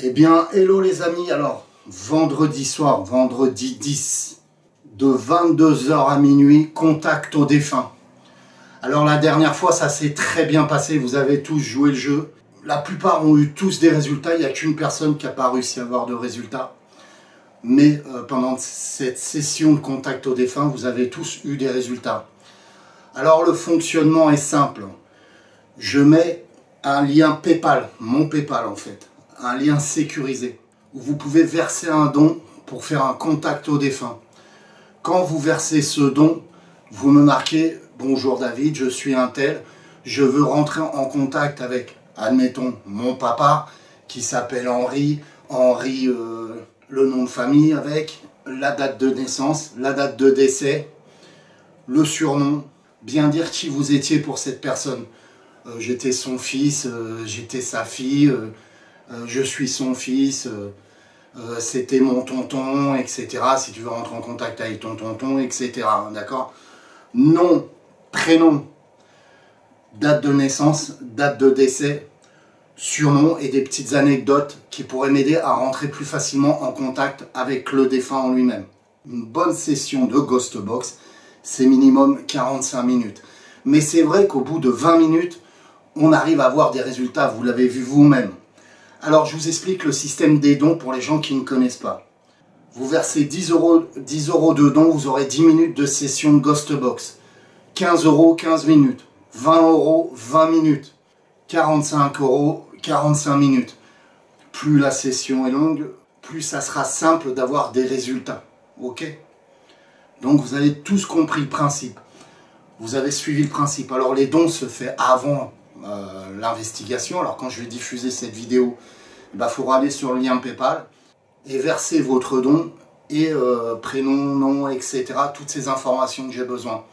Eh bien, hello les amis, alors, vendredi soir, vendredi 10, de 22 h à minuit, contact au défunt. Alors la dernière fois, ça s'est très bien passé, vous avez tous joué le jeu. La plupart ont eu tous des résultats, il n'y a qu'une personne qui n'a pas réussi à avoir de résultats. Mais pendant cette session de contact au défunt, vous avez tous eu des résultats. Alors le fonctionnement est simple. Je mets un lien PayPal, mon PayPal en fait, un lien sécurisé, où vous pouvez verser un don pour faire un contact au défunt. Quand vous versez ce don, vous me marquez « Bonjour David, je suis un tel, je veux rentrer en contact avec, admettons, mon papa qui s'appelle Henri, le nom de famille avec la date de naissance, la date de décès, le surnom, bien dire qui vous étiez pour cette personne. J'étais son fils, j'étais sa fille, je suis son fils, c'était mon tonton, etc. Si tu veux rentrer en contact avec ton tonton, etc. D'accord? Nom, prénom, date de naissance, date de décès, surnom et des petites anecdotes qui pourraient m'aider à rentrer plus facilement en contact avec le défunt en lui-même. Une bonne session de Ghost Box, c'est minimum 45 minutes. Mais c'est vrai qu'au bout de 20 minutes, on arrive à avoir des résultats, vous l'avez vu vous-même. Alors je vous explique le système des dons pour les gens qui ne connaissent pas. Vous versez 10 euros de dons, vous aurez 10 minutes de session de Ghost Box. 15 euros, 15 minutes. 20 euros, 20 minutes. 45 euros, 45 minutes. Plus la session est longue, plus ça sera simple d'avoir des résultats. Ok? Donc vous avez tous compris le principe. Vous avez suivi le principe. Alors les dons se font avant l'investigation. Alors quand je vais diffuser cette vidéo, il faudra aller sur le lien PayPal et verser votre don et prénom, nom, etc. Toutes ces informations que j'ai besoin.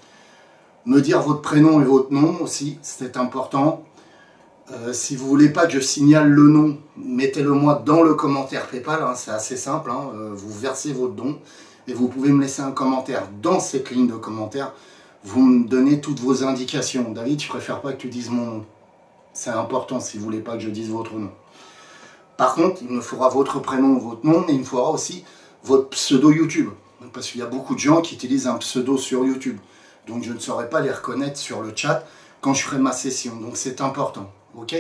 Me dire votre prénom et votre nom aussi, c'est important. Si vous voulez pas que je signale le nom, mettez-le moi dans le commentaire PayPal, hein, c'est assez simple, hein, vous versez votre don et vous pouvez me laisser un commentaire dans cette ligne de commentaires. Vous me donnez toutes vos indications. David, je préfère pas que tu dises mon nom. C'est important si vous voulez pas que je dise votre nom. Par contre, il me faudra votre prénom, votre nom, mais il me faudra aussi votre pseudo YouTube. Parce qu'il y a beaucoup de gens qui utilisent un pseudo sur YouTube. Donc je ne saurais pas les reconnaître sur le chat quand je ferai ma session. Donc c'est important. Ok?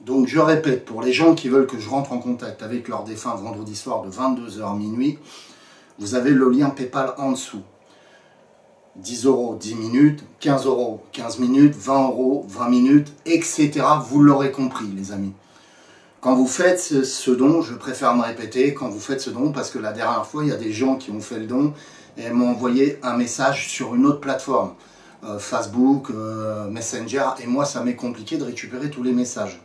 Donc je répète, pour les gens qui veulent que je rentre en contact avec leur défunt vendredi soir de 22 h à minuit, vous avez le lien PayPal en dessous. 10 euros, 10 minutes, 15 euros, 15 minutes, 20 euros, 20 minutes, etc. Vous l'aurez compris, les amis. Quand vous faites ce don, je préfère me répéter, quand vous faites ce don, parce que la dernière fois, il y a des gens qui ont fait le don et m'ont envoyé un message sur une autre plateforme, Facebook, Messenger, et moi, ça m'est compliqué de récupérer tous les messages.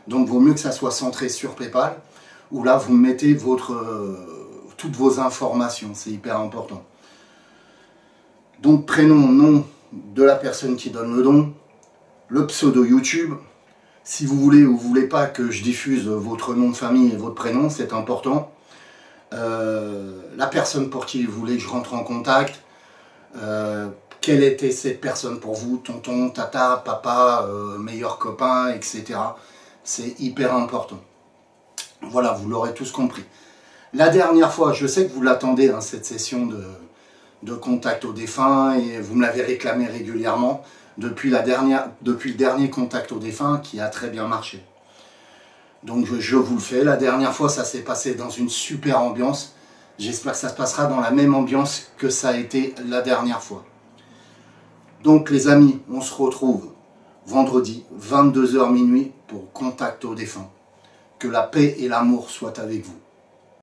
Donc, il vaut mieux que ça soit centré sur PayPal, où là, vous mettez toutes vos informations, c'est hyper important. Donc prénom, nom de la personne qui donne le don, le pseudo YouTube. Si vous voulez ou vous voulez pas que je diffuse votre nom de famille et votre prénom, c'est important. La personne pour qui vous voulez que je rentre en contact. Quelle était cette personne pour vous, tonton, tata, papa, meilleur copain, etc. C'est hyper important. Voilà, vous l'aurez tous compris. La dernière fois, je sais que vous l'attendez, hein, cette session de contact au défunt, et vous me l'avez réclamé régulièrement depuis le dernier contact au défunt qui a très bien marché. Donc je vous le fais. La dernière fois, ça s'est passé dans une super ambiance. J'espère que ça se passera dans la même ambiance que ça a été la dernière fois. Donc les amis, on se retrouve vendredi, 22 h minuit pour contact au défunt. Que la paix et l'amour soient avec vous.